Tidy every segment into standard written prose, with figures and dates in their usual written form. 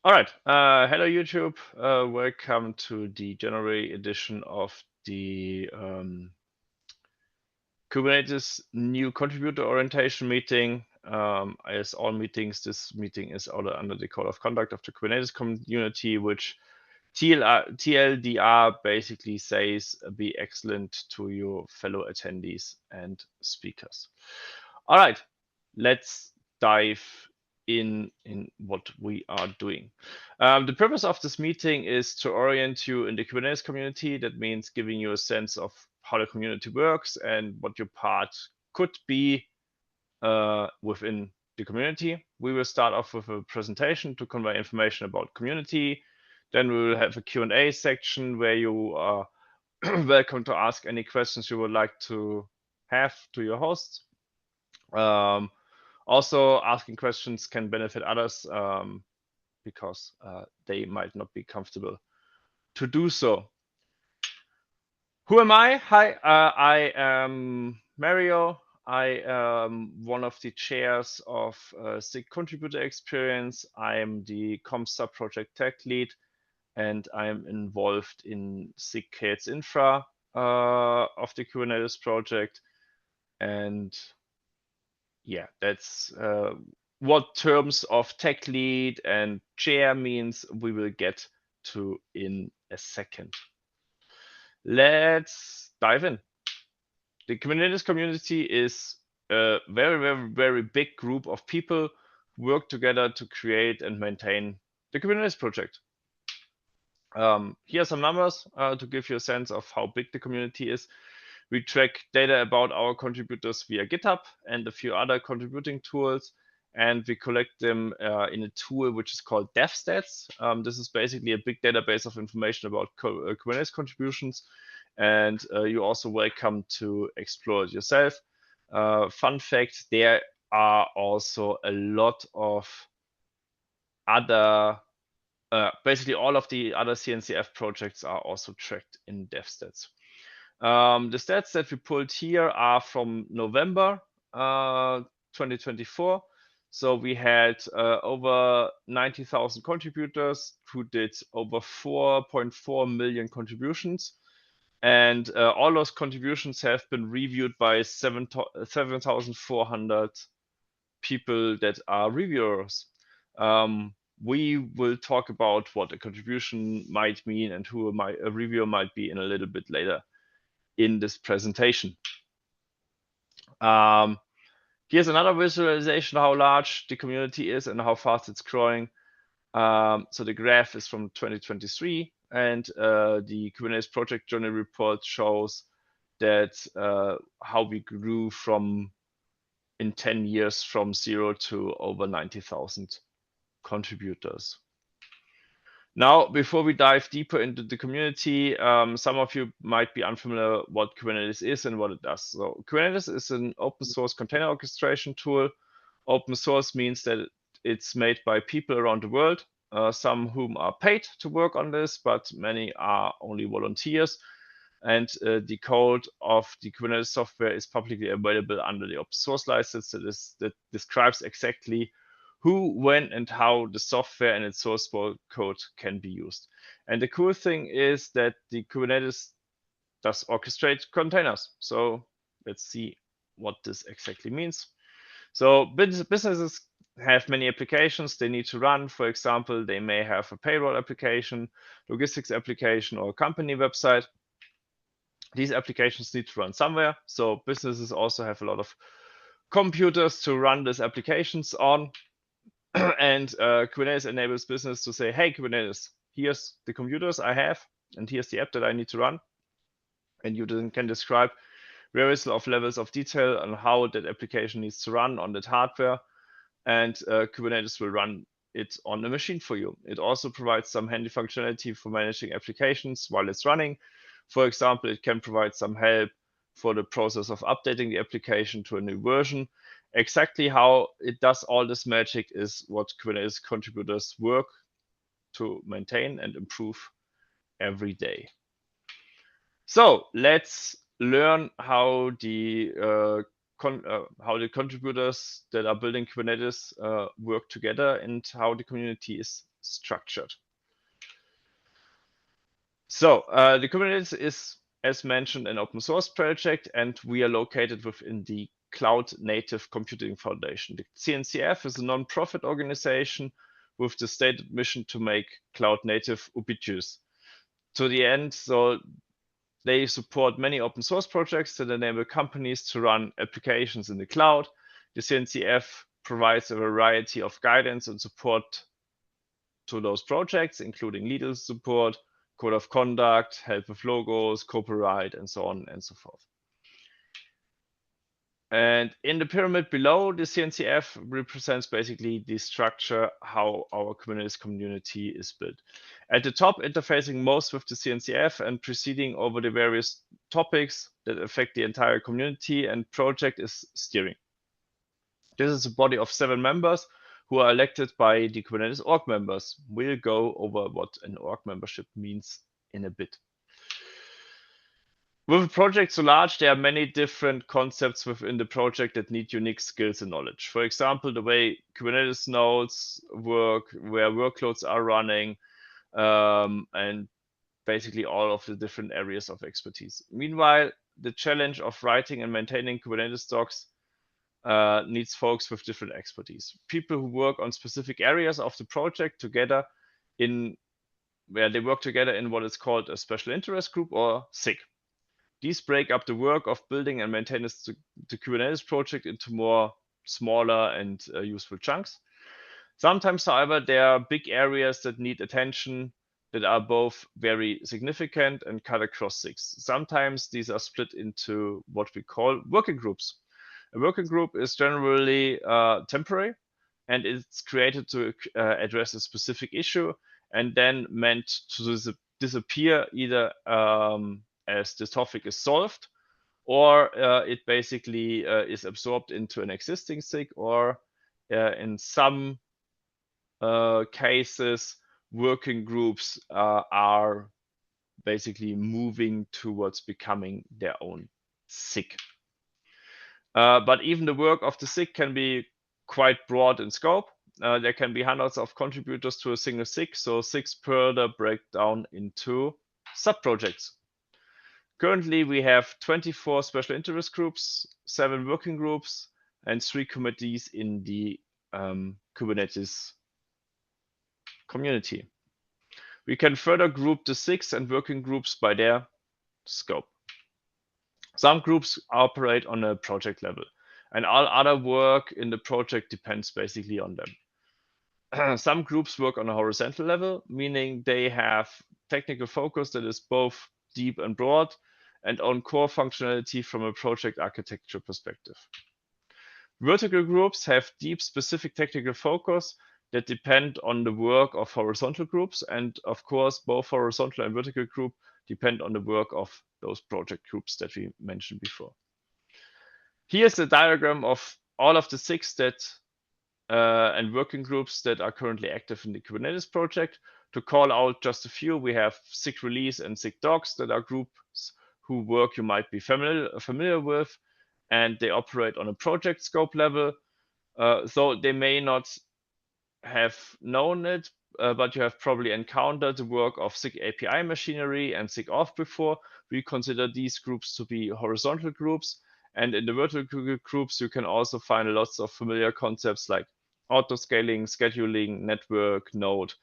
All right. Hello, YouTube. Welcome to the January edition of the Kubernetes new contributor orientation meeting. As all meetings, this meeting is under the code of conduct of the Kubernetes community, which TLDR basically says be excellent to your fellow attendees and speakers. All right, let's dive in what we are doing. The purpose of this meeting is to orient you in the Kubernetes community. That means giving you a sense of how the community works and what your part could be within the community. We will start off with a presentation to convey information about community. Then we will have a Q&A section where you are welcome to ask any questions you would like to have to your hosts. Also, asking questions can benefit others because they might not be comfortable to do so. Who am I? Hi, I am Mario. I am one of the chairs of SIG Contributor Experience. I am the COM sub-project tech lead, and I am involved in SIG KS Infra of the Kubernetes project. And yeah, that's what terms of tech lead and chair means we will get to in a second. Let's dive in. The Kubernetes community is a very big group of people who work together to create and maintain the Kubernetes project. Here are some numbers to give you a sense of how big the community is. We track data about our contributors via GitHub and a few other contributing tools, and we collect them in a tool which is called DevStats. This is basically a big database of information about Kubernetes contributions, and you're also welcome to explore it yourself. Fun fact, there are also a lot of other basically all of the other CNCF projects are also tracked in DevStats. The stats that we pulled here are from November 2024. So we had over 90,000 contributors who did over 4.4 million contributions. And all those contributions have been reviewed by 7,400 people that are reviewers. We will talk about what a contribution might mean and who a reviewer might be in a little bit later in this presentation. Here's another visualization of how large the community is and how fast it's growing. So the graph is from 2023, and the Kubernetes project journey report shows that how we grew from in 10 years from 0 to over 90,000 contributors. Now, before we dive deeper into the community, some of you might be unfamiliar what Kubernetes is and what it does. So Kubernetes is an open source container orchestration tool. Open source means that it's made by people around the world, some whom are paid to work on this, but many are only volunteers. And the code of the Kubernetes software is publicly available under the open source license that describes exactly who, when, and how the software and its source code can be used. And the cool thing is that the Kubernetes does orchestrate containers. So let's see what this exactly means. So businesses have many applications they need to run. For example, they may have a payroll application, logistics application, or a company website. These applications need to run somewhere. So businesses also have a lot of computers to run these applications on. And Kubernetes enables business to say, hey, Kubernetes, here's the computers I have, and here's the app that I need to run. And you then can describe various levels of detail on how that application needs to run on that hardware. And Kubernetes will run it on the machine for you. It also provides some handy functionality for managing applications while it's running. For example, it can provide some help for the process of updating the application to a new version. Exactly how it does all this magic is what Kubernetes contributors work to maintain and improve every day. So let's learn how the contributors that are building Kubernetes work together and how the community is structured. So the Kubernetes is, as mentioned, an open source project, and we are located within the Cloud Native Computing Foundation. The CNCF is a non-profit organization with the stated mission to make cloud native ubiquitous. To the end, so they support many open source projects that enable companies to run applications in the cloud. The CNCF provides a variety of guidance and support to those projects, including legal support, code of conduct, help with logos, copyright, and so on and so forth. And in the pyramid below, the CNCF represents basically the structure, how our Kubernetes community is built. At the top, interfacing most with the CNCF and proceeding over the various topics that affect the entire community and project is steering. This is a body of 7 members who are elected by the Kubernetes org members. We'll go over what an org membership means in a bit. With a project so large, there are many different concepts within the project that need unique skills and knowledge. For example, the way Kubernetes nodes work, where workloads are running, and basically all of the different areas of expertise. Meanwhile, the challenge of writing and maintaining Kubernetes docs needs folks with different expertise. People who work on specific areas of the project together where they work together in what is called a special interest group or SIG. These break up the work of building and maintaining the Kubernetes project into more smaller and useful chunks. Sometimes, however, there are big areas that need attention that are both very significant and cut across SIGs. Sometimes these are split into what we call working groups. A working group is generally temporary, and it's created to address a specific issue and then meant to disappear either as the topic is solved, or it basically is absorbed into an existing SIG, or in some cases, working groups are basically moving towards becoming their own SIG. But even the work of the SIG can be quite broad in scope. There can be hundreds of contributors to a single SIG, so SIGs further break down into sub-projects. Currently, we have 24 special interest groups, 7 working groups, and 3 committees in the Kubernetes community. We can further group the SIGs and working groups by their scope. Some groups operate on a project level, and all other work in the project depends basically on them. Some groups work on a horizontal level, meaning they have technical focus that is both deep and broad, and on core functionality from a project architecture perspective. Vertical groups have deep specific technical focus that depend on the work of horizontal groups, and of course, both horizontal and vertical group depend on the work of those project groups that we mentioned before. Here's a diagram of all of the SIGs that and working groups that are currently active in the Kubernetes project. To call out just a few, we have SIG release and SIG docs that are groups whose work you might be familiar with, and they operate on a project scope level. So they may not have known it, but you have probably encountered the work of SIG API machinery and SIG auth before. We consider these groups to be horizontal groups. And in the vertical groups, you can also find lots of familiar concepts like autoscaling, scheduling, network, node.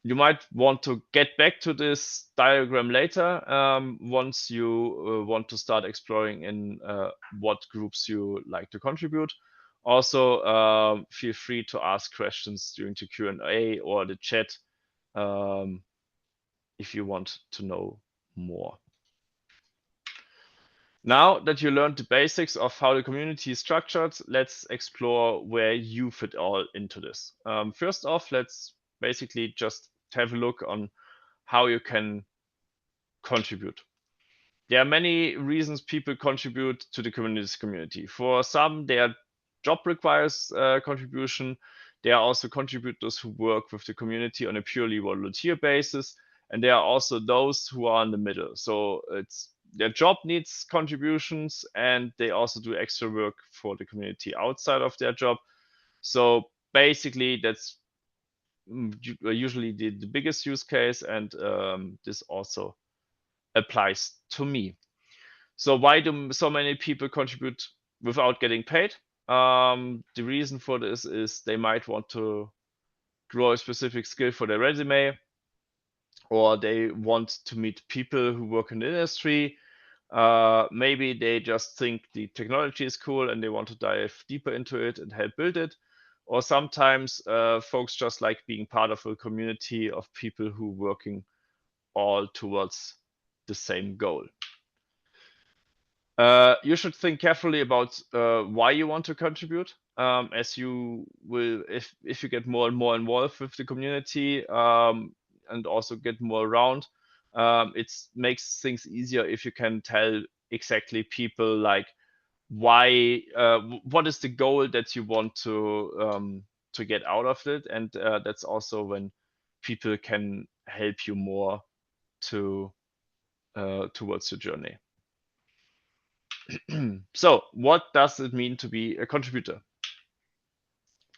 You might want to get back to this diagram later once you want to start exploring in what groups you like to contribute. Also, feel free to ask questions during the Q&A or the chat if you want to know more. Now that you learned the basics of how the community is structured, let's explore where you fit all into this. First off, let's basically just have a look on how you can contribute. There are many reasons people contribute to the Kubernetes community. For some, their job requires contribution. There are also contributors who work with the community on a purely volunteer basis. And there are also those who are in the middle. So their job needs contributions, and they also do extra work for the community outside of their job. So basically, that's usually the biggest use case, and this also applies to me. So why do so many people contribute without getting paid? The reason for this is they might want to grow a specific skill for their resume, or they want to meet people who work in the industry. Maybe they just think the technology is cool and they want to dive deeper into it and help build it. Or sometimes folks just like being part of a community of people who are working all towards the same goal. You should think carefully about why you want to contribute, as you will, if you get more and more involved with the community, and also get more around, it makes things easier if you can tell exactly people like why, what is the goal that you want to get out of it, and that's also when people can help you more to towards your journey. So what does it mean to be a contributor?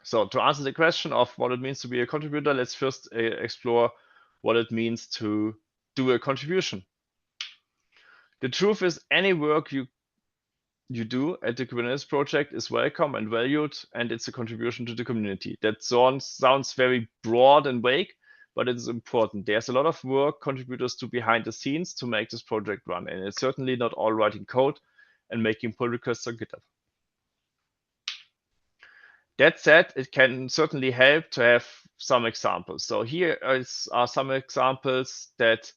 So to answer the question of what it means to be a contributor, let's first explore what it means to do a contribution. The truth is, any work you do at the Kubernetes project is welcome and valued, and it's a contribution to the community. That sounds very broad and vague, but it is important. There's a lot of work contributors do behind the scenes to make this project run, and it's certainly not all writing code and making pull requests on GitHub. That said, it can certainly help to have some examples. So here are some examples that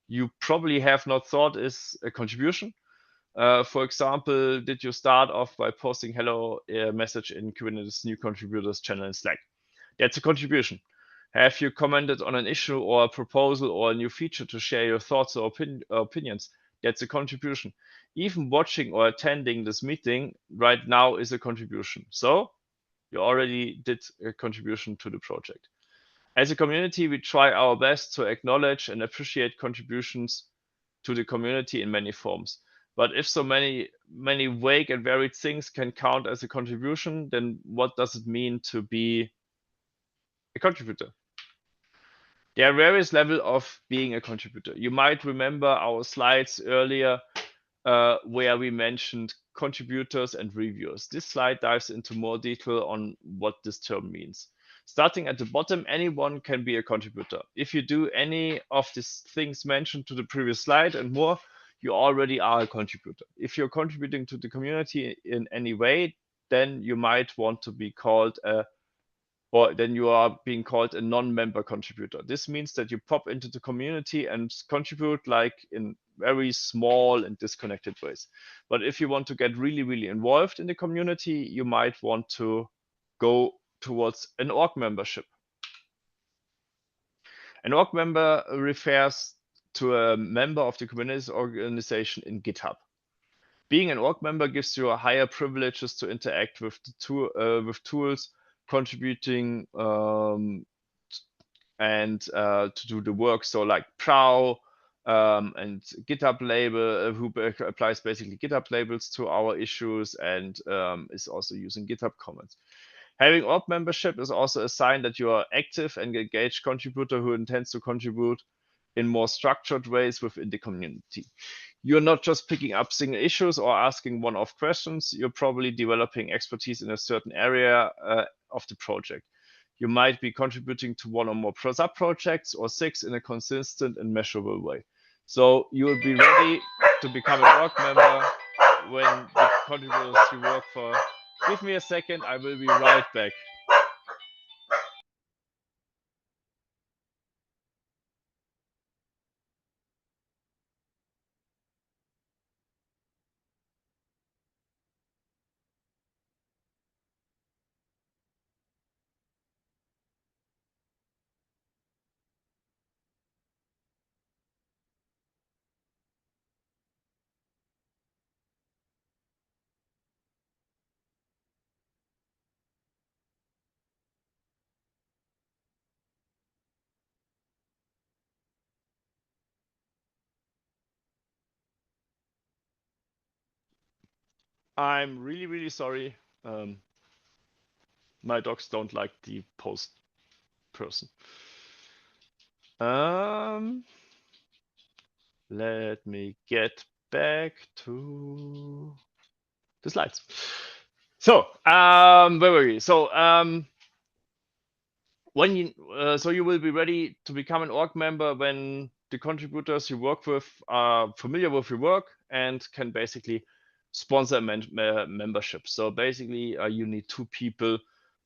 you probably have not thought is a contribution. For example, did you start off by posting hello message in Kubernetes new contributors channel in Slack? That's a contribution. Have you commented on an issue or a proposal or a new feature to share your thoughts or opinions? That's a contribution. Even watching or attending this meeting right now is a contribution. So you already did a contribution to the project. As a community, we try our best to acknowledge and appreciate contributions to the community in many forms. But if so many vague and varied things can count as a contribution, then what does it mean to be a contributor? There are various levels of being a contributor. You might remember our slides earlier where we mentioned contributors and reviewers. This slide dives into more detail on what this term means. Starting at the bottom, anyone can be a contributor. If you do any of these things mentioned to the previous slide and more, you already are a contributor. If you're contributing to the community in any way, then you might want to be called or then you are being called a non-member contributor. This means that you pop into the community and contribute like in very small and disconnected ways. But if you want to get really, really involved in the community, you might want to go towards an org membership. An org member refers to a member of the Kubernetes organization in GitHub. Being an org member gives you higher privileges to interact with the with tools, contributing and to do the work. So like Prow and GitHub label, who applies basically GitHub labels to our issues and is also using GitHub comments. Having org membership is also a sign that you are active and engaged contributor who intends to contribute in more structured ways within the community. You're not just picking up single issues or asking one-off questions. You're probably developing expertise in a certain area of the project. You might be contributing to one or more sub-projects or 6 in a consistent and measurable way. So you will be ready to become an org member when the contributors you work for. Give me a second, I will be right back. I'm really, really sorry. My dogs don't like the post person. Let me get back to the slides. So, where were we? So, when you so you will be ready to become an org member when the contributors you work with are familiar with your work and can basically sponsor a membership. So basically, you need 2 people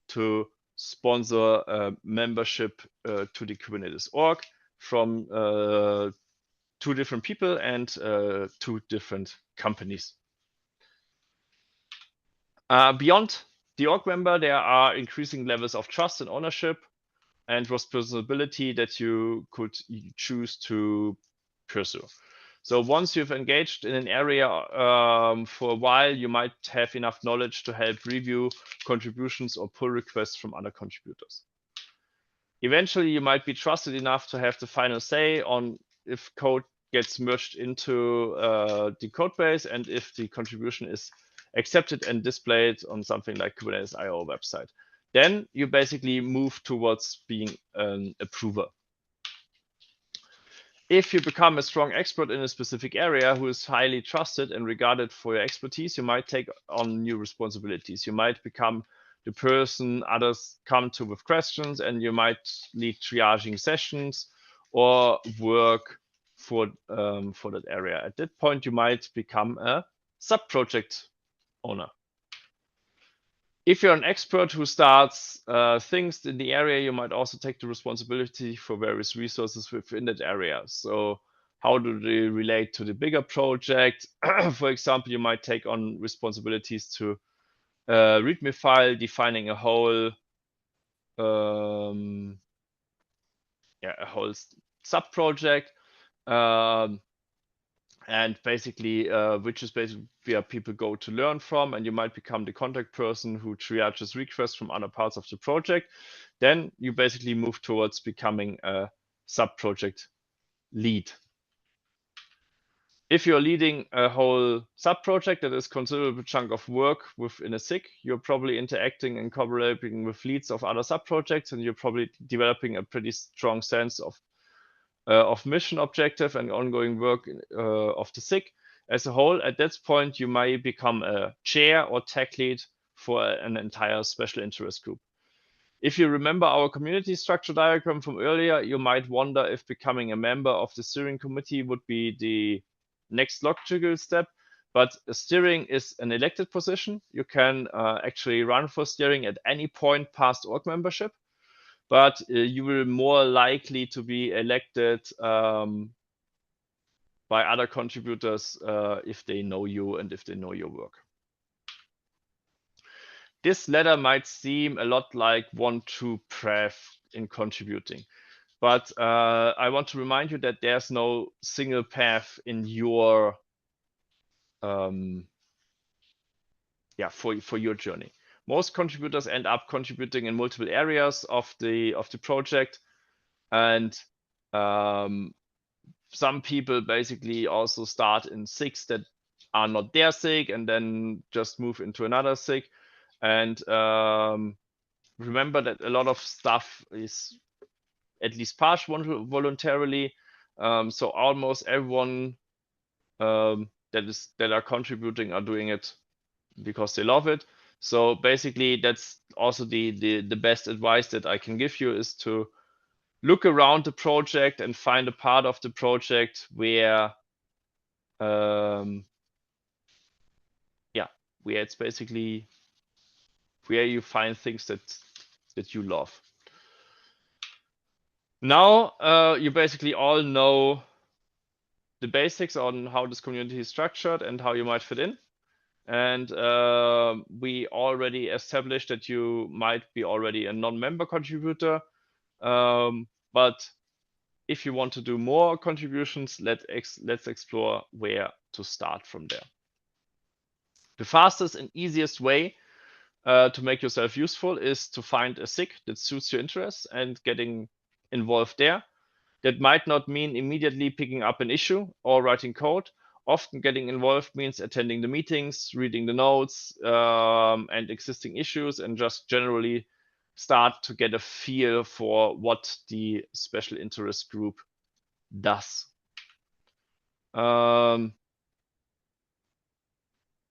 to sponsor a membership to the Kubernetes org from 2 different people and 2 different companies. Beyond the org member, there are increasing levels of trust and ownership and responsibility that you could choose to pursue. So once you've engaged in an area for a while, you might have enough knowledge to help review contributions or pull requests from other contributors. Eventually, you might be trusted enough to have the final say on if code gets merged into the code base and if the contribution is accepted and displayed on something like Kubernetes IO website. Then you basically move towards being an approver. If you become a strong expert in a specific area who is highly trusted and regarded for your expertise, you might take on new responsibilities. You might become the person others come to with questions, and you might lead triaging sessions or work for that area. At that point, you might become a sub-project owner. If you're an expert who starts things in the area, you might also take the responsibility for various resources within that area. So how do they relate to the bigger project? For example, you might take on responsibilities to README file, defining a whole a whole sub-project. And basically, which is basically where people go to learn from, and you might become the contact person who triages requests from other parts of the project. Then you basically move towards becoming a sub-project lead. If you're leading a whole sub-project that is a considerable chunk of work within a SIG, you're probably interacting and collaborating with leads of other sub-projects, and you're probably developing a pretty strong sense of mission objective and ongoing work of the SIG as a whole. At that point, you might become a chair or tech lead for an entire special interest group. If you remember our community structure diagram from earlier, you might wonder if becoming a member of the steering committee would be the next logical step. But steering is an elected position. You can actually run for steering at any point past org membership, but you will more likely to be elected by other contributors if they know you and if they know your work. This ladder might seem a lot like one true path in contributing, but I want to remind you that there's no single path in your for your journey. Most contributors end up contributing in multiple areas of the project, and some people basically also start in SIGs that are not their SIG and then just move into another SIG. And remember that a lot of stuff is at least partial voluntarily. So almost everyone that are contributing are doing it because they love it. So basically, that's also the best advice that I can give you is to look around the project and find a part of the project where where it's basically where you find things that you love. Now you basically all know the basics on how this community is structured and how you might fit in. And we already established that you might be already a non-member contributor, but if you want to do more contributions, let's explore where to start from there. The fastest and easiest way to make yourself useful is to find a SIG that suits your interests and getting involved there. That might not mean immediately picking up an issue or writing code. Often getting involved means attending the meetings, reading the notes and existing issues, and just generally start to get a feel for what the special interest group does.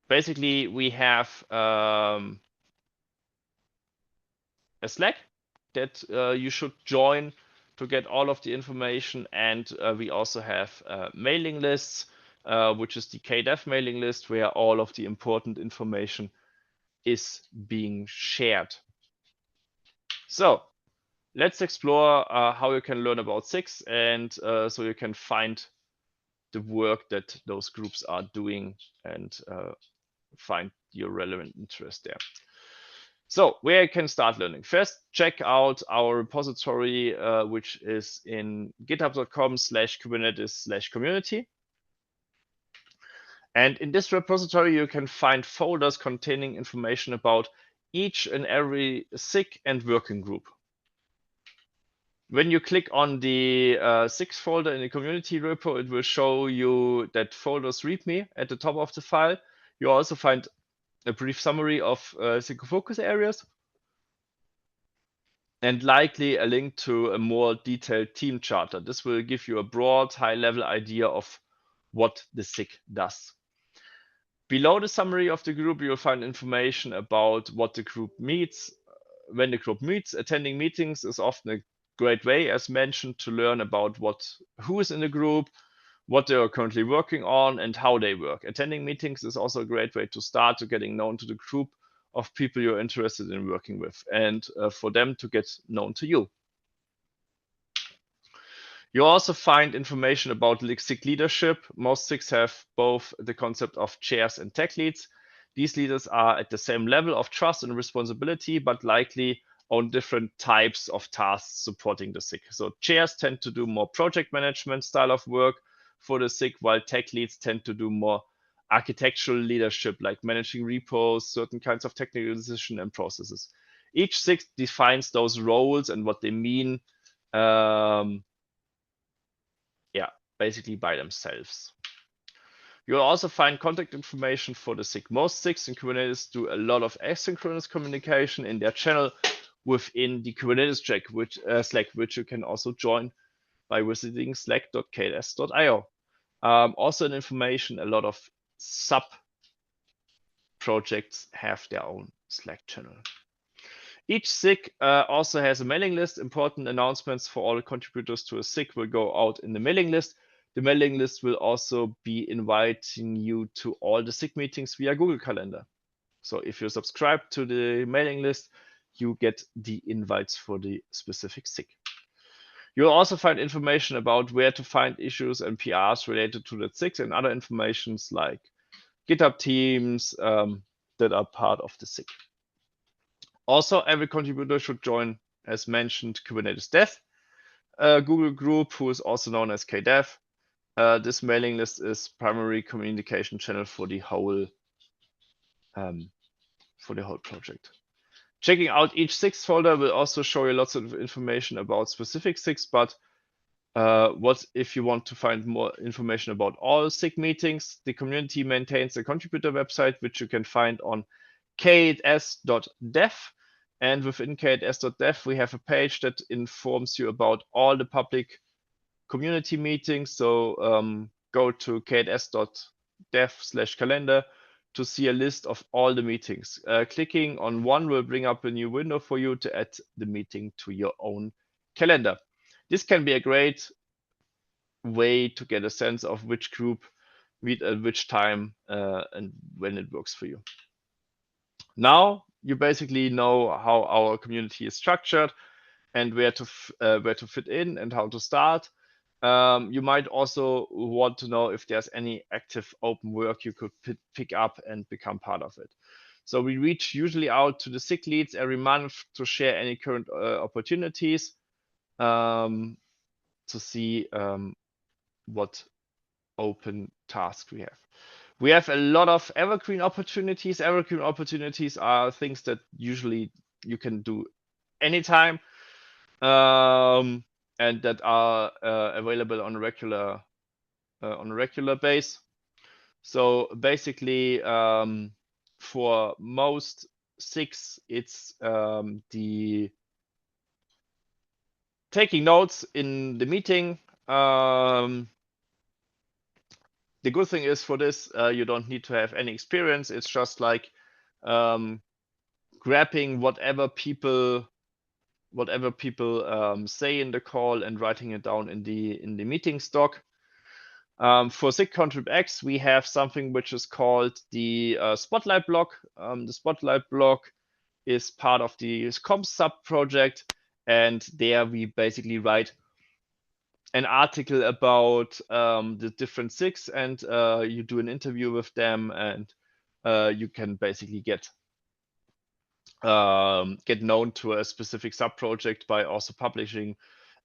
Basically, we have a Slack that you should join to get all of the information, and we also have mailing lists, which is the KDEV mailing list, where all of the important information is being shared. So let's explore how you can learn about SIGs, and so you can find the work that those groups are doing and find your relevant interest there. So where you can start learning. First, check out our repository, which is in github.com/kubernetes/community. And in this repository, you can find folders containing information about each and every SIG and working group. When you click on the SIG folder in the community repo, it will show you that folder's README at the top of the file. You also find a brief summary of SIG focus areas, and likely a link to a more detailed team charter. This will give you a broad, high-level idea of what the SIG does. Below the summary of the group, you'll find information about what the group meets, when the group meets. Attending meetings is often a great way, as mentioned, to learn about who is in the group, what they are currently working on, and how they work. Attending meetings is also a great way to start to getting known to the group of people you're interested in working with, and for them to get known to you. You also find information about SIG leadership. Most SIGs have both the concept of chairs and tech leads. These leaders are at the same level of trust and responsibility, but likely on different types of tasks supporting the SIG. So chairs tend to do more project management style of work for the SIG, while tech leads tend to do more architectural leadership, like managing repos, certain kinds of technical decision and processes. Each SIG defines those roles and what they mean, basically by themselves. You'll also find contact information for the SIG. Most SIGs in Kubernetes do a lot of asynchronous communication in their channel within the Kubernetes Slack, which you can also join by visiting slack.kds.io. Also in information, a lot of sub projects have their own Slack channel. Each SIG also has a mailing list. Important announcements for all contributors to a SIG will go out in the mailing list. The mailing list will also be inviting you to all the SIG meetings via Google Calendar. So if you subscribe to the mailing list, you get the invites for the specific SIG. You'll also find information about where to find issues and PRs related to the SIGs and other informations like GitHub teams that are part of the SIG. Also, every contributor should join, as mentioned, Kubernetes Dev Google group, who is also known as KDEV. This mailing list is primary communication channel for the whole project. Checking out each SIGs folder will also show you lots of information about specific SIGs, but what if you want to find more information about all SIG meetings? The community maintains a contributor website, which you can find on kds.dev. And within kds.dev, we have a page that informs you about all the public community meetings. So go to kds.dev/calendar to see a list of all the meetings. Clicking on one will bring up a new window for you to add the meeting to your own calendar. This can be a great way to get a sense of which group meet at which time and when it works for you. Now you basically know how our community is structured and where to fit in and how to start. You might also want to know if there's any active open work you could pick up and become part of it. So we reach usually out to the SIG leads every month to share any current opportunities, to see what open tasks we have. We have a lot of evergreen opportunities. Evergreen opportunities are things that usually you can do anytime, and that are available on a regular base. So basically, for most 6, it's the taking notes in the meeting. The good thing is for this, you don't need to have any experience. It's just like grabbing whatever people say in the call and writing it down in the meeting stock. For SIG-Contrib X, we have something which is called the Spotlight block. The Spotlight block is part of the comp sub project, and there we basically write an article about the different SIGs, and you do an interview with them, and you can basically get known to a specific sub project by also publishing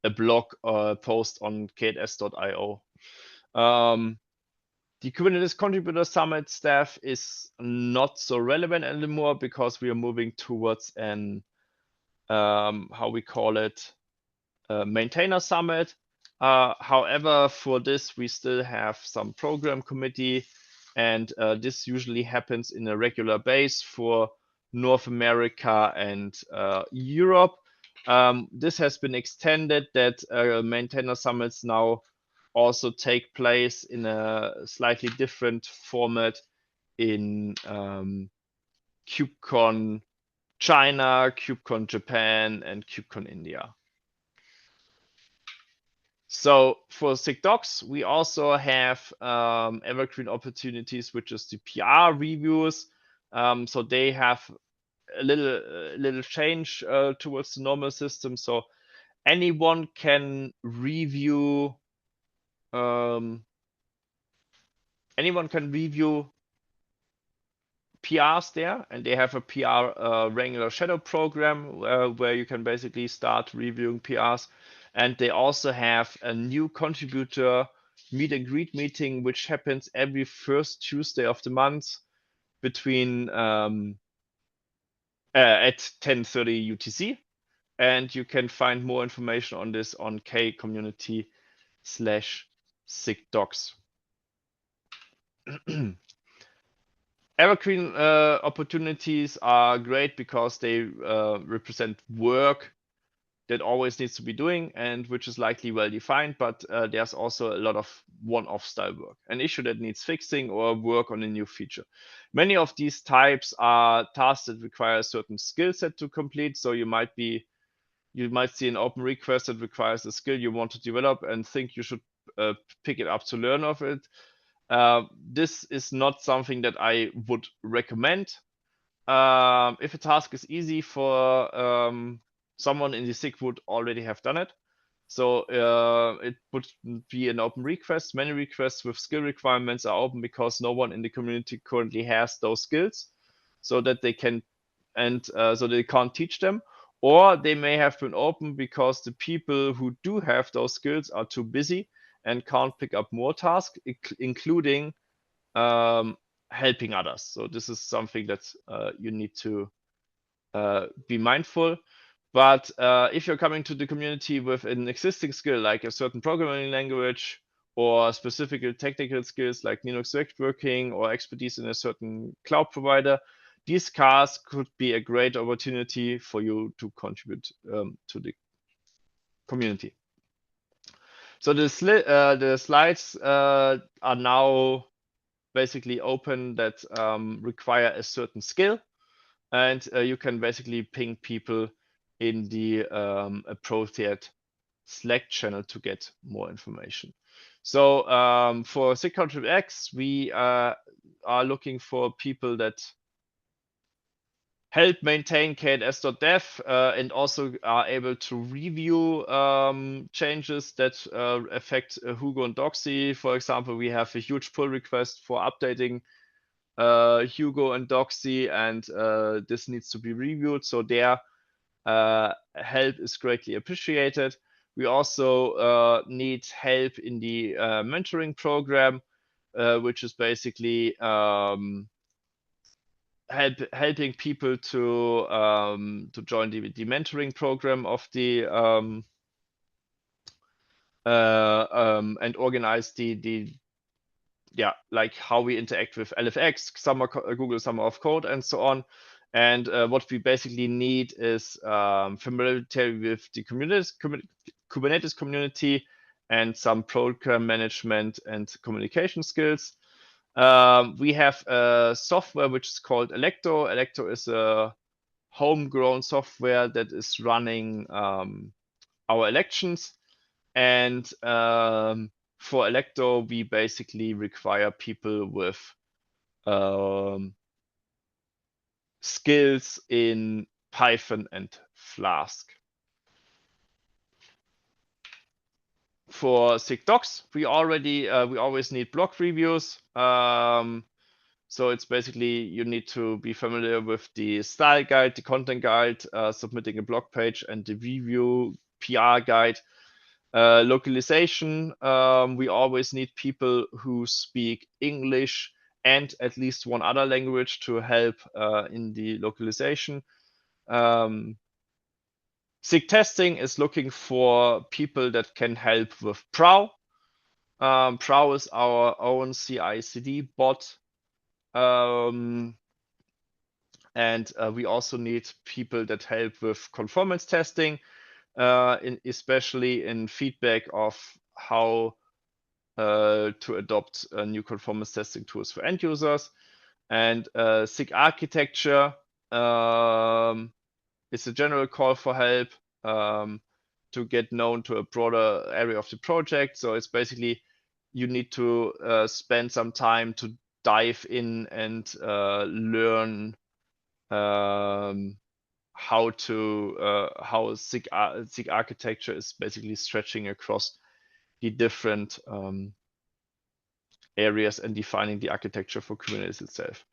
a blog or post on k8s.io. The Kubernetes Contributor Summit staff is not so relevant anymore because we are moving towards an how we call it, maintainer summit. However, for this we still have some program committee, and this usually happens in a regular base for North America and Europe. This has been extended that maintainer summits now also take place in a slightly different format in KubeCon China, KubeCon Japan, and KubeCon India. So for SIG-Docs, we also have evergreen opportunities, which is the PR reviews. So they have a little change towards the normal system. So anyone can review PRs there, and they have a PR Wrangler Shadow program where you can basically start reviewing PRs. And they also have a new contributor meet and greet meeting, which happens every first Tuesday of the month between at 10:30 UTC. And you can find more information on this on k-community/SIG-Docs. Evergreen opportunities are great because they represent work that always needs to be doing and which is likely well defined, but there's also a lot of one-off style work, an issue that needs fixing or work on a new feature. Many of these types are tasks that require a certain skill set to complete. So you might see an open request that requires a skill you want to develop and think you should pick it up to learn of it. This is not something that I would recommend. If a task is easy for someone in the SIG would already have done it. So it would be an open request. Many requests with skill requirements are open because no one in the community currently has those skills, so that they can, and so they can't teach them. Or they may have been open because the people who do have those skills are too busy and can't pick up more tasks, including helping others. So this is something that you need to be mindful. But if you're coming to the community with an existing skill, like a certain programming language or specific technical skills like Linux networking or expertise in a certain cloud provider, these cars could be a great opportunity for you to contribute to the community. So the slides are now basically open that require a certain skill, and you can basically ping people in the appropriate Slack channel to get more information. So for SIG-Contrib X, we are looking for people that help maintain k8s.dev and also are able to review changes that affect Hugo and Doxy. For example, we have a huge pull request for updating Hugo and Doxy, and this needs to be reviewed. So their help is greatly appreciated. We also need help in the mentoring program, which is basically helping people to join the mentoring program of the and organize the like how we interact with LFX, Google Summer of Code, and so on. And what we basically need is familiarity with the Kubernetes community and some program management and communication skills. We have a software which is called Electro. Electro is a homegrown software that is running our elections. And for Electro, we basically require people with skills in Python and Flask. For SIGDocs, we always need blog reviews. So it's basically you need to be familiar with the style guide, the content guide, submitting a blog page, and the review PR guide. Localization, we always need people who speak English and at least one other language to help in the localization. SIG testing is looking for people that can help with PROW. PROW is our own CI/CD bot. And we also need people that help with conformance testing, especially in feedback of how to adopt new conformance testing tools for end users. And SIG architecture is a general call for help to get known to a broader area of the project. So it's basically you need to spend some time to dive in and learn how SIG architecture is basically stretching across the different areas and defining the architecture for Kubernetes itself.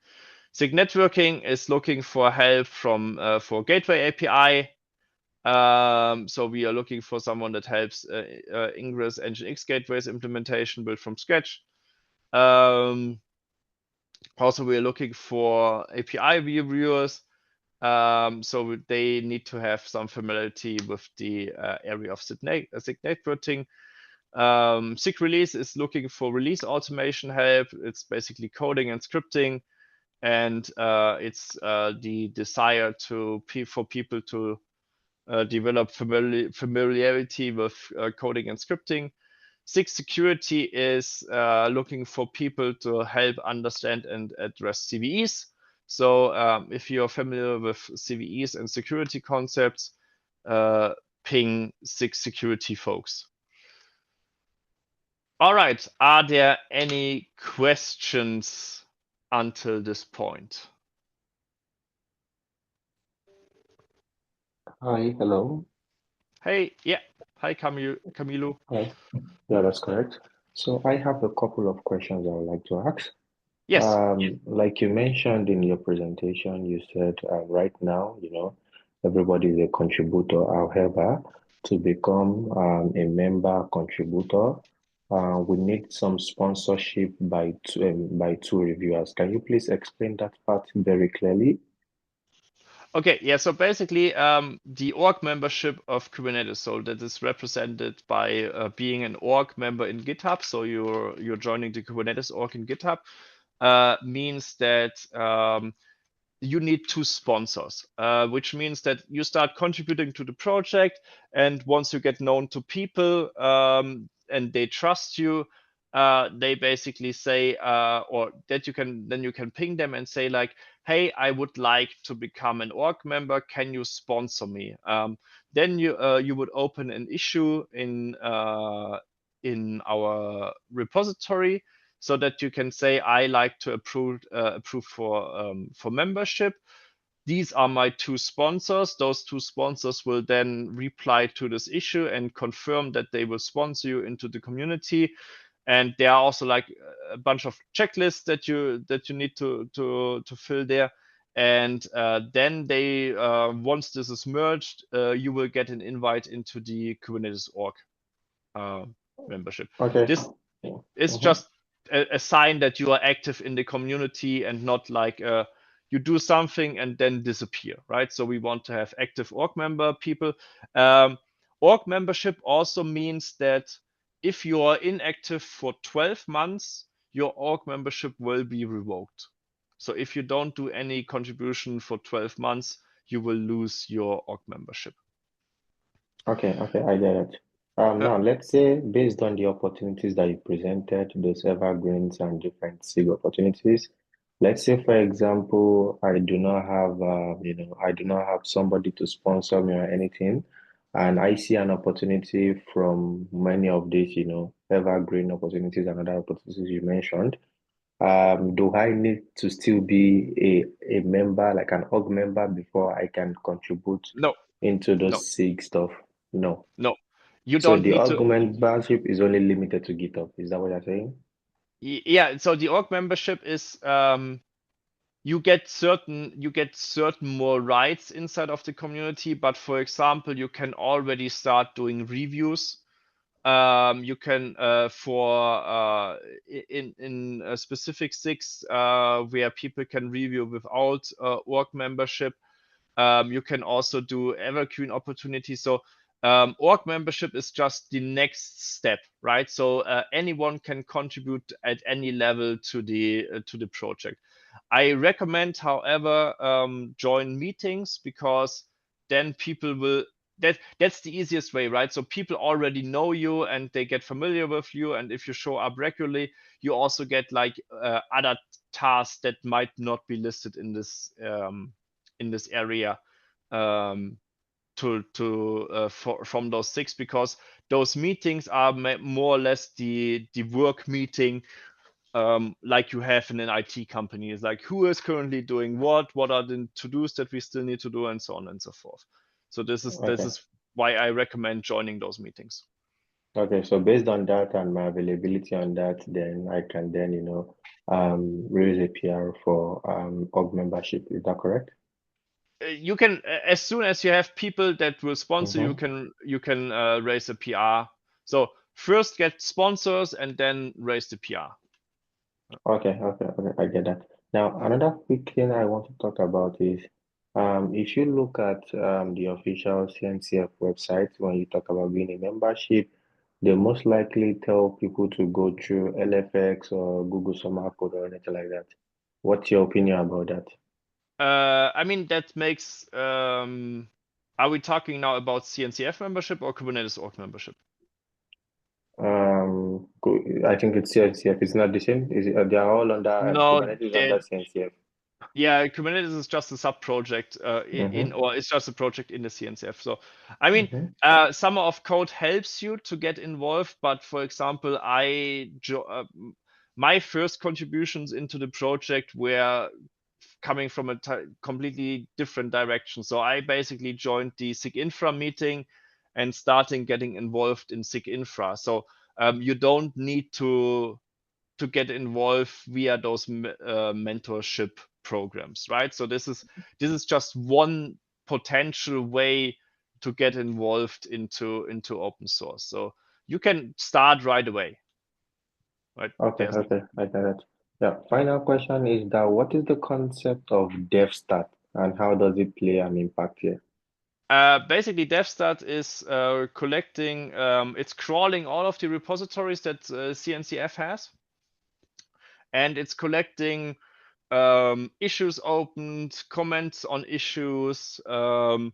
SIG networking is looking for help from for gateway API. So we are looking for someone that helps Ingress Nginx gateways implementation built from scratch. Also, we are looking for API reviewers. So they need to have some familiarity with the area of SIG networking. SIG release is looking for release automation help. It's basically coding and scripting, and it's the desire for people to develop familiarity with coding and scripting. SIG security is looking for people to help understand and address CVEs. So if you're familiar with CVEs and security concepts, ping SIG security folks. All right, are there any questions until this point? Hi, hello. Hey, yeah. Hi, Camilo. Hi. Yeah, that's correct. So I have a couple of questions I would like to ask. Yes. Like you mentioned in your presentation, you said right now, everybody is a contributor. However, to become a member contributor, we need some sponsorship by two reviewers. Can you please explain that part very clearly? Okay, yeah, so basically the org membership of Kubernetes, so that is represented by being an org member in GitHub, so you're joining the Kubernetes org in GitHub, means that you need two sponsors, which means that you start contributing to the project, and once you get known to people and they trust you, they basically say, or that you can ping them and say like, hey, I would like to become an org member. Can you sponsor me? Then you would open an issue in our repository, so that you can say, I like to approve for membership. These are my two sponsors. Those two sponsors will then reply to this issue and confirm that they will sponsor you into the community. And there are also like a bunch of checklists that you need to fill there. And then they once this is merged, you will get an invite into the Kubernetes org membership. Okay. This Yeah. is Mhm. just a sign that you are active in the community and not like you do something and then disappear, right? So we want to have active org member people. Org membership also means that if you are inactive for 12 months, your org membership will be revoked. So if you don't do any contribution for 12 months, you will lose your org membership. Okay, I get it. Now let's say based on the opportunities that you presented, those evergreens and different SIG opportunities, let's say for example, I do not have, I do not have somebody to sponsor me or anything, and I see an opportunity from many of these, evergreen opportunities and other opportunities you mentioned. Do I need to still be a member, like an org member, before I can contribute No, into no, those SIG stuff? No. no. You So don't the need to. org membership is only limited to GitHub. Is that what you're saying? Yeah. So the org membership is you get certain more rights inside of the community. But for example, you can already start doing reviews. You can in specific SIGs where people can review without org membership. You can also do evergreen opportunities. So org membership is just the next step, right? So anyone can contribute at any level to the project. I recommend, however, join meetings, because then people will. That's the easiest way, right? So people already know you and they get familiar with you, and if you show up regularly, you also get like other tasks that might not be listed in this area from those SIGs, because those meetings are more or less the work meeting like you have in an IT company. It's like, who is currently doing what are the to-dos that we still need to do, and so on and so forth. So this Okay. is why I recommend joining those meetings. Okay. So based on that and my availability on that, then I can then, raise a PR for org membership. Is that correct? You can, as soon as you have people that will sponsor, Mm-hmm. you can raise a PR. So first get sponsors and then raise the PR. Okay, I get that. Now, another quick thing I want to talk about is if you look at the official CNCF website, when you talk about being a membership, they most likely tell people to go through LFX or Google Summer Code or anything like that. What's your opinion about that? I mean, that makes. Are we talking now about CNCF membership or Kubernetes org membership? I think it's CNCF. It's not the same. They are all under No, Kubernetes under CNCF. yeah, Kubernetes is just a sub project or it's just a project in the CNCF. So, I mean, Mm-hmm. Summer of Code helps you to get involved, but for example, my first contributions into the project were coming from a completely different direction. So I basically joined the SIG Infra meeting and starting getting involved in SIG Infra. So you don't need to get involved via those mentorship programs, right? So this is just one potential way to get involved into open source. So you can start right away, right? There's I get it. Yeah, final question is that what is the concept of DevStat and how does it play an impact here? basically DevStat is collecting, it's crawling all of the repositories that CNCF has, and it's collecting issues opened, comments on issues, pull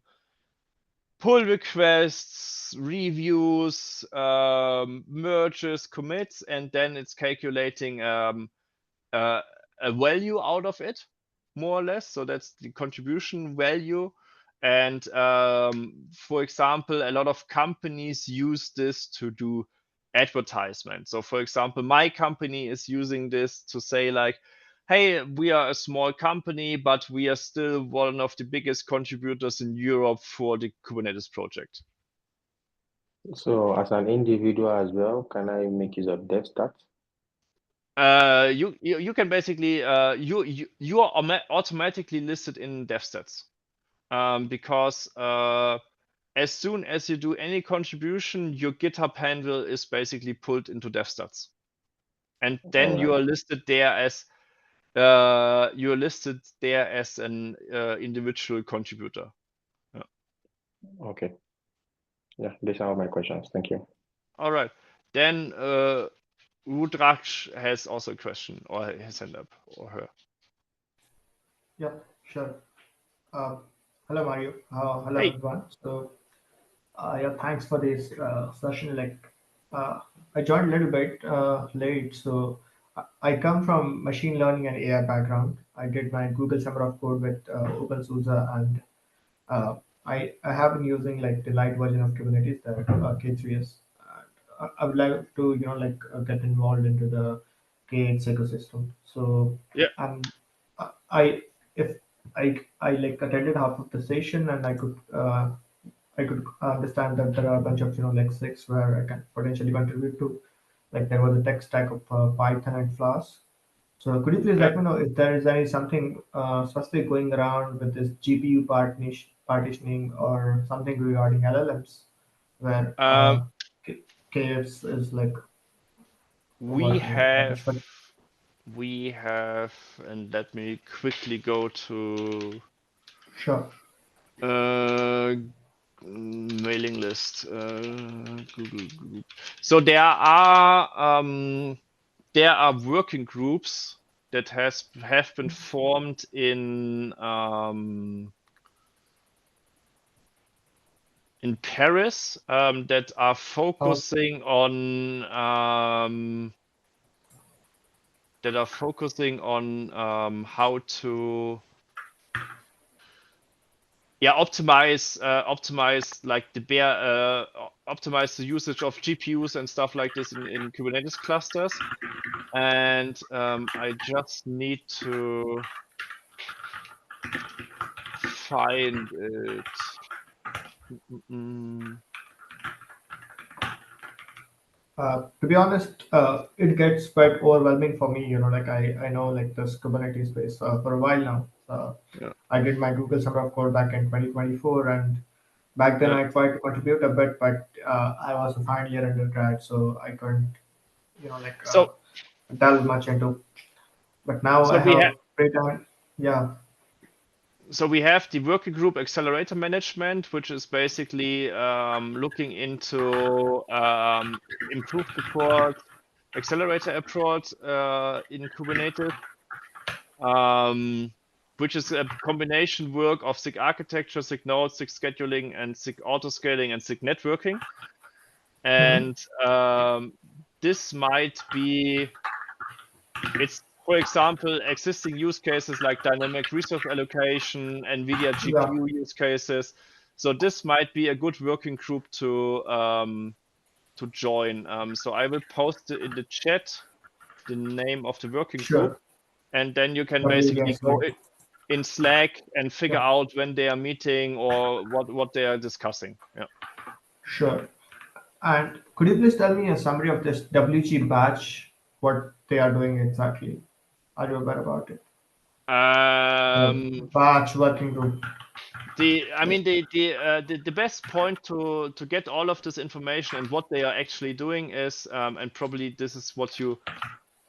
requests, reviews, merges, commits, and then it's calculating a value out of it, more or less. So that's the contribution value. And for example, a lot of companies use this to do advertisement. So for example, my company is using this to say like, hey, we are a small company, but we are still one of the biggest contributors in Europe for the Kubernetes project. So as an individual as well, can I make use of DevStat? You can basically you are automatically listed in DevStats because as soon as you do any contribution, your GitHub handle is basically pulled into DevStats, and All then right. you are listed there as an individual contributor. Yeah. Okay. Yeah, these are all my questions. Thank you. All right, then Rudraksh has also a question or his hand up or her. Yeah, sure. Hello, Mario. Hello, Hey. everyone. So, yeah, thanks for this session. Uh, I joined a little bit late, so I come from machine learning and AI background. I did my Google Summer of Code with OpenSUSE, and uh, I have been using like the light version of Kubernetes, the K3s. I would like to get involved into the K8s ecosystem. So Yeah. I if I like attended half of the session, and I could understand that there are a bunch of like six where I can potentially contribute to. Like there was a tech stack of Python and Flask. So could you please Okay. let me know if there is any something specific going around with this GPU partitioning or something regarding LLMs where Um, KFs is like we working on that have, aspect? and let me quickly go to Sure. uh, mailing list, Google Group. So there are working groups that have been formed in Paris that are Oh, focusing on how to optimize like optimize the usage of GPUs and stuff like this in Kubernetes clusters. And I just need to find it. Mm, to be honest, it gets quite overwhelming for me. Like I know like this Kubernetes space for a while now. yeah, I did my Google Summer of Code back in 2024, and back then yeah. I tried to contribute a bit, but I was a final year undergrad, so I couldn't, like So delve much into. But now so I we have have free time. Yeah, so we have the working group accelerator management, which is basically looking into improved support, accelerator approach in Kubernetes, um, which is a combination work of SIG architecture, SIG nodes, SIG scheduling, and SIG autoscaling and SIG networking. hmm And this might be, it's, for example, existing use cases like dynamic resource allocation, NVIDIA yeah, GPU use cases. So this might be a good working group to join. So I will post in the chat the name of the working group, sure. and then you can That will be basically go excellent. in Slack and figure Yeah, out when they are meeting or what they are discussing. Yeah. sure. And could you please tell me a summary of this WG batch, what they are doing exactly? Are you aware about it? Um, Batch working group. I mean, the best point to get all of this information and what they are actually doing is, and probably this is what you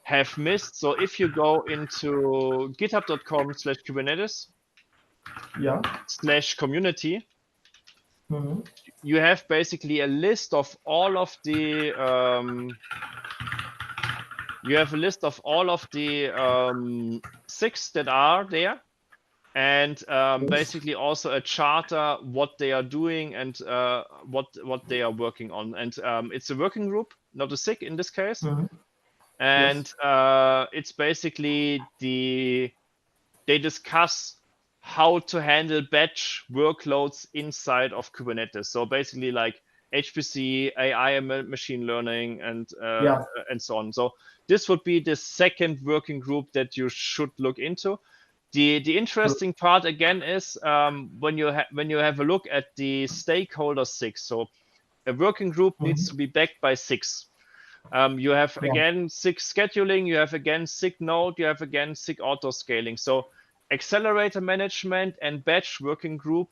have missed. So if you go into github.com/kubernetes Yeah. slash community, hmm you have basically a list of all of the SIGs that are there, and Yes. basically also a charter what they are doing and what they are working on. And it's a working group, not a SIG in this case. hmm And Yes. it's basically they discuss how to handle batch workloads inside of Kubernetes. So basically like HPC, AI and machine learning Yeah. and so on. So this would be the second working group that you should look into. The True. interesting part again is when you have a look at the stakeholder six. So a working group needs to hmm be backed by six. You have Yeah. again SIG scheduling, you have again SIG node, you have again SIG auto scaling. So accelerator management and batch working group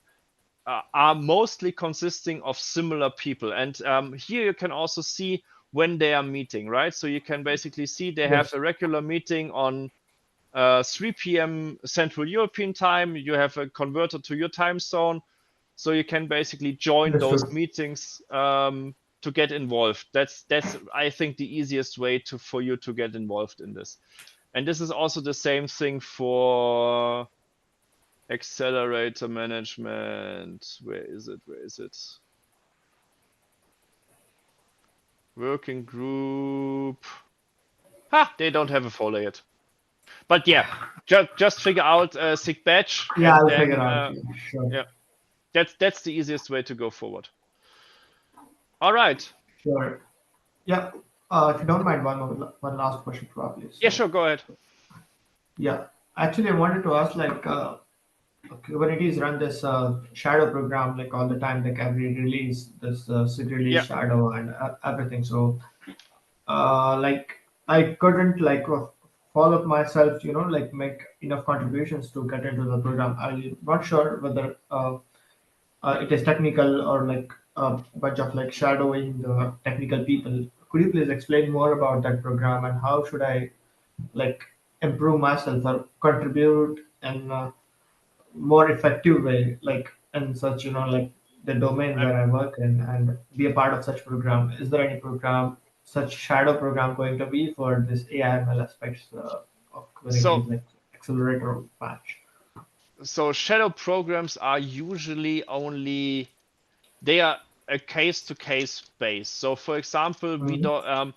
are mostly consisting of similar people. And here you can also see when they are meeting, right? So you can basically see they have Yes. a regular meeting on 3 p.m. Central European time. You have a converter to your time zone, so you can basically join those Understood. meetings to get involved. That's I think the easiest way for you to get involved in this. And this is also the same thing for Accelerator management. Where is it? Where is it? Working group. Ha! They don't have a folder yet. But yeah, just figure out SIG badge. Yeah, And I'll then, figure out. Yeah, sure. yeah, that's the easiest way to go forward. All right. Sure. Yeah. If you don't mind, one last question, probably. Yeah, So, sure. Go ahead. yeah. Actually, I wanted to ask, like, Kubernetes run this shadow program like all the time, like every release, this SIG release Yeah. shadow and everything. So, like, I couldn't like follow up myself, like make enough contributions to get into the program. I'm not sure whether it is technical or like a bunch of like shadowing the technical people. Could you please explain more about that program and how should I like improve myself or contribute in a more effective way, like in such like the domain I'm, where I work in and be a part of such program? Is there any program, such shadow program, going to be for this AI/ML aspects of so Kubernetes, like accelerator patch? so shadow programs are usually they are a case-to-case base. So for example, we Mhm. don't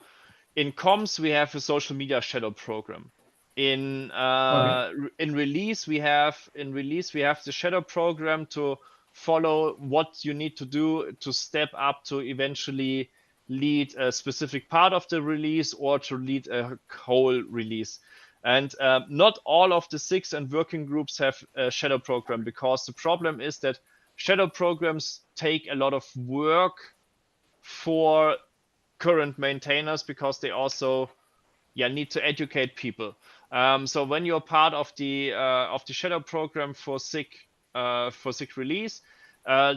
in comms we have a social media shadow program. In Okay. release we have the shadow program to follow what you need to do to step up to eventually lead a specific part of the release or to lead a whole release. And not all of the SIGs and working groups have a shadow program, because the problem is that shadow programs take a lot of work for current maintainers, because they also need to educate people. So when you're part of the shadow program for SIG release,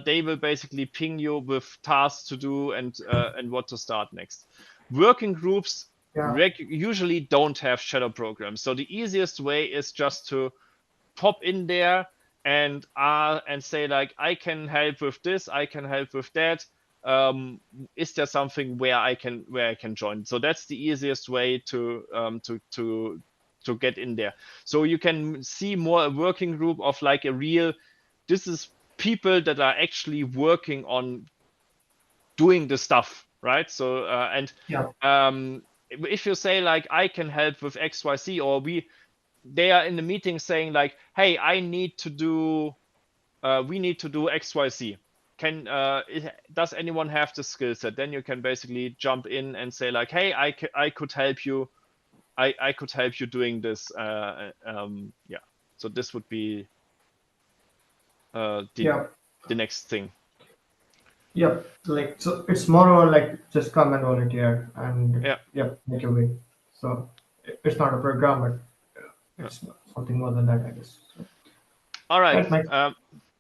they will basically ping you with tasks to do and what to start next. Working groups Yeah. usually don't have shadow programs, so the easiest way is just to pop in there and say like, I can help with this, I can help with that. Is there something where I can join? So that's the easiest way to get in there. So you can see more a working group of like a real, this is people that are actually working on doing the stuff, right? So and Yeah. if you say like, I can help with XYZ, or they are in the meeting saying like, hey, we need to do XYZ. Does anyone have the skill set? Then you can basically jump in and say like, hey, I could help you. I could help you doing this. Yeah. So this would be Yeah. the next thing. Yep. Like, so it's more or like just come and volunteer and Yeah. yep, make your way. So it's not a program, but Yeah. it's something more than that, I guess. So All right. that makes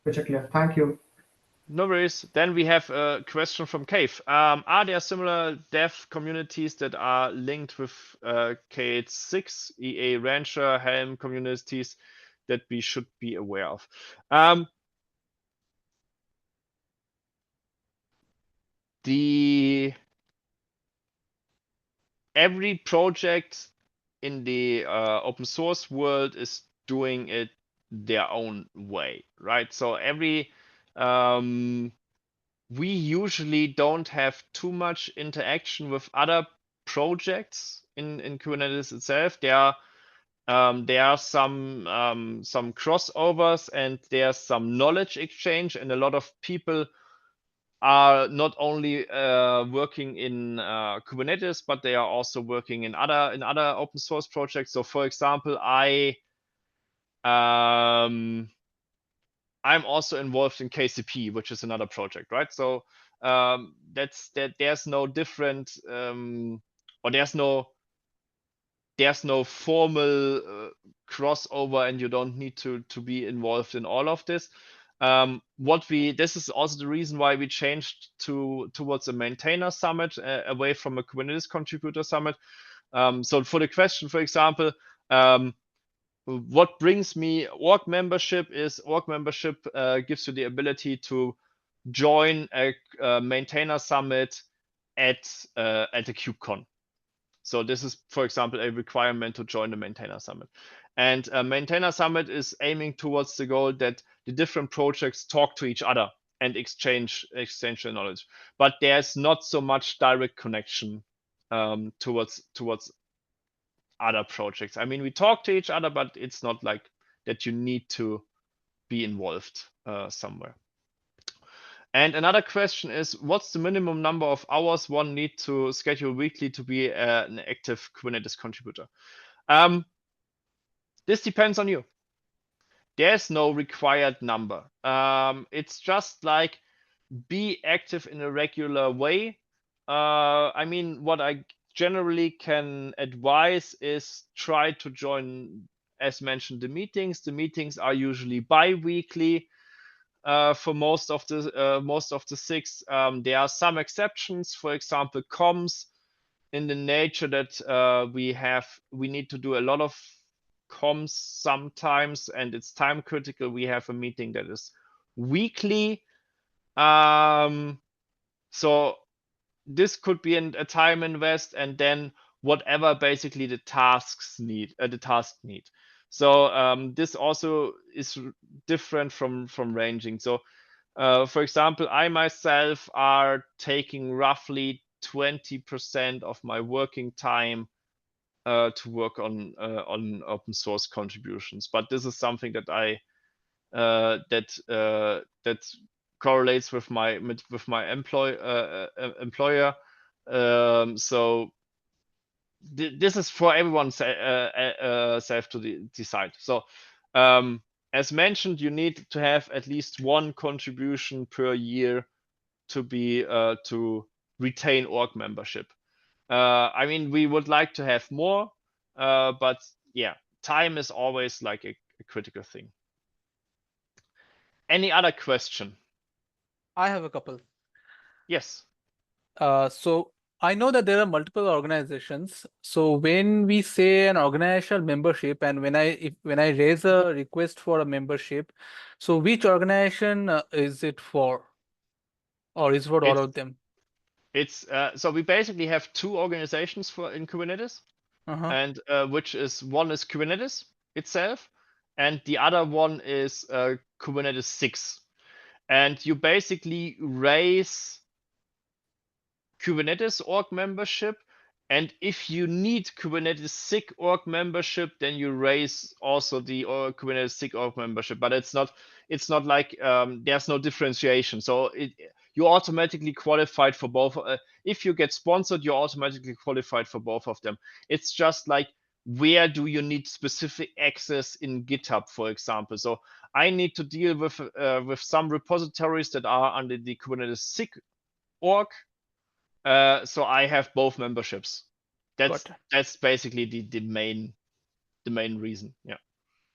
picture clear. Thank you. No worries. Then we have a question from Cave. Are there similar dev communities that are linked with K86, EA Rancher, Helm communities that we should be aware of? Every project in the open source world is doing it their own way, right? So we usually don't have too much interaction with other projects in Kubernetes itself. There are some crossovers, and there's some knowledge exchange, and a lot of people are not only working in Kubernetes, but they are also working in other open source projects. So for example, I'm also involved in KCP, which is another project, right? So there's no different or there's no formal crossover, and you don't need to be involved in all of this. This is also the reason why we changed towards a maintainer summit, away from a Kubernetes contributor summit. So for the question, for example, what brings me org membership is gives you the ability to join a maintainer summit at a KubeCon. So this is, for example, a requirement to join the maintainer summit. And Maintainer Summit is aiming towards the goal that the different projects talk to each other and exchange their knowledge. But there's not so much direct connection towards other projects. I mean, we talk to each other, but it's not like that you need to be involved somewhere. And another question is, what's the minimum number of hours one need to schedule weekly to be an active Kubernetes contributor? This depends on you. There's no required number. It's just like be active in a regular way. I mean, what I generally can advise is try to join, as mentioned, the meetings. The meetings are usually bi-weekly for most of the 6. There are some exceptions. For example, comms, in the nature that we need to do a lot of comms sometimes, and it's time critical. We have a meeting that is weekly. So this could be a time invest, and then whatever basically the task need. So this also is different from ranging. So for example, I myself are taking roughly 20% of my working time to work on open source contributions. But this is something that that correlates with my employer. So this is for everyone self to decide. So as mentioned, you need to have at least one contribution per year to be to retain org membership. I mean, we would like to have more, but yeah, time is always like a critical thing. Any other question? I have a couple. Yes. So I know that there are multiple organizations. So when we say an organizational membership, and when I raise a request for a membership, so which organization is it for, or is it for all of them? It's so we basically have 2 organizations in Kubernetes, and which is one is Kubernetes itself, and the other one is Kubernetes 6. And you basically raise Kubernetes org membership, and if you need Kubernetes SIG org membership, then you raise also the Kubernetes SIG org membership. But it's not like there's no differentiation. So you're automatically qualified for both. If you get sponsored, you're automatically qualified for both of them. It's just like, where do you need specific access in GitHub, for example? So I need to deal with some repositories that are under the Kubernetes SIG org. So I have both memberships. That's basically the main reason. Yeah.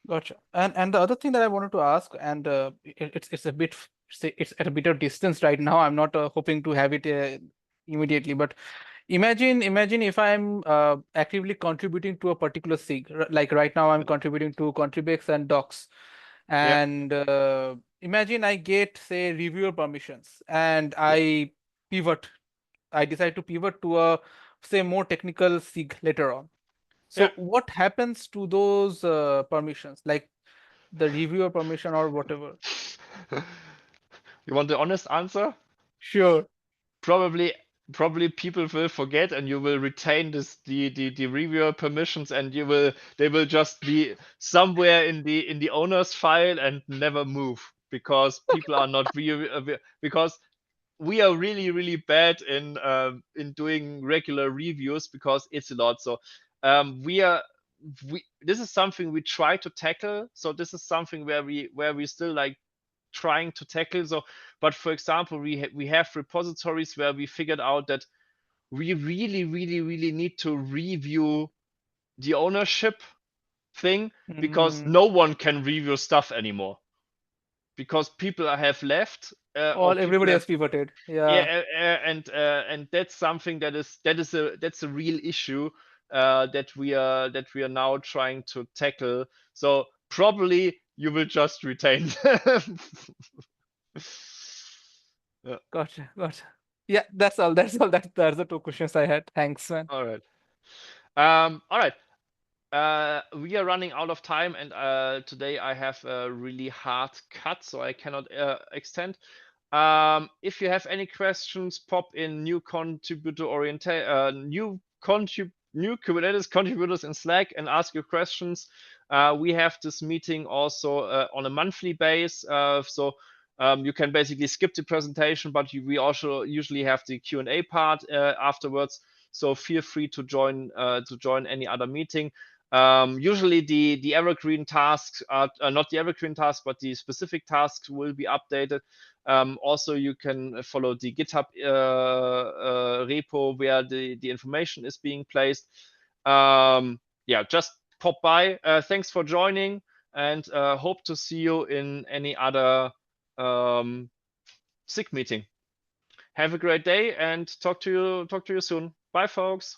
Gotcha. And the other thing that I wanted to ask, and it's a bit, it's at a bit of distance right now. I'm not hoping to have it immediately, but imagine if I'm actively contributing to a particular SIG. Like right now, I'm contributing to Contribex and Docs, and imagine I get, say, reviewer permissions, and I decide to pivot to a, say, more technical SIG later on. So what happens to those permissions, like the reviewer permission or whatever? You want the honest answer? Sure. Probably people will forget, and you will retain the reviewer permissions, and they will just be somewhere in the owner's file and never move, because people are not because we are really bad in doing regular reviews, because it's a lot. So this is something we try to tackle. So this is something where we still like trying to tackle. So, but for example, we have repositories where we figured out that we really need to review the ownership thing, because no one can review stuff anymore, because people have left, or Everybody has pivoted. Yeah. and that's something that's a real issue that we are now trying to tackle. So probably you will just retain. Yeah. Gotcha. Yeah, that's all. That's the 2 questions I had. Thanks, man. All right. All right. we are running out of time, and today I have a really hard cut, so I cannot extend. If you have any questions, pop in new contributor new Kubernetes contributors in Slack and ask your questions. We have this meeting also on a monthly base, so you can basically skip the presentation, but we also usually have the Q&A part afterwards. So feel free to join any other meeting. Usually the evergreen tasks are not the evergreen tasks, but the specific tasks will be updated. Also, you can follow the GitHub repo where the information is being placed. Yeah, just pop by. Thanks for joining, and hope to see you in any other SIG meeting. Have a great day, and talk to you soon. Bye, folks.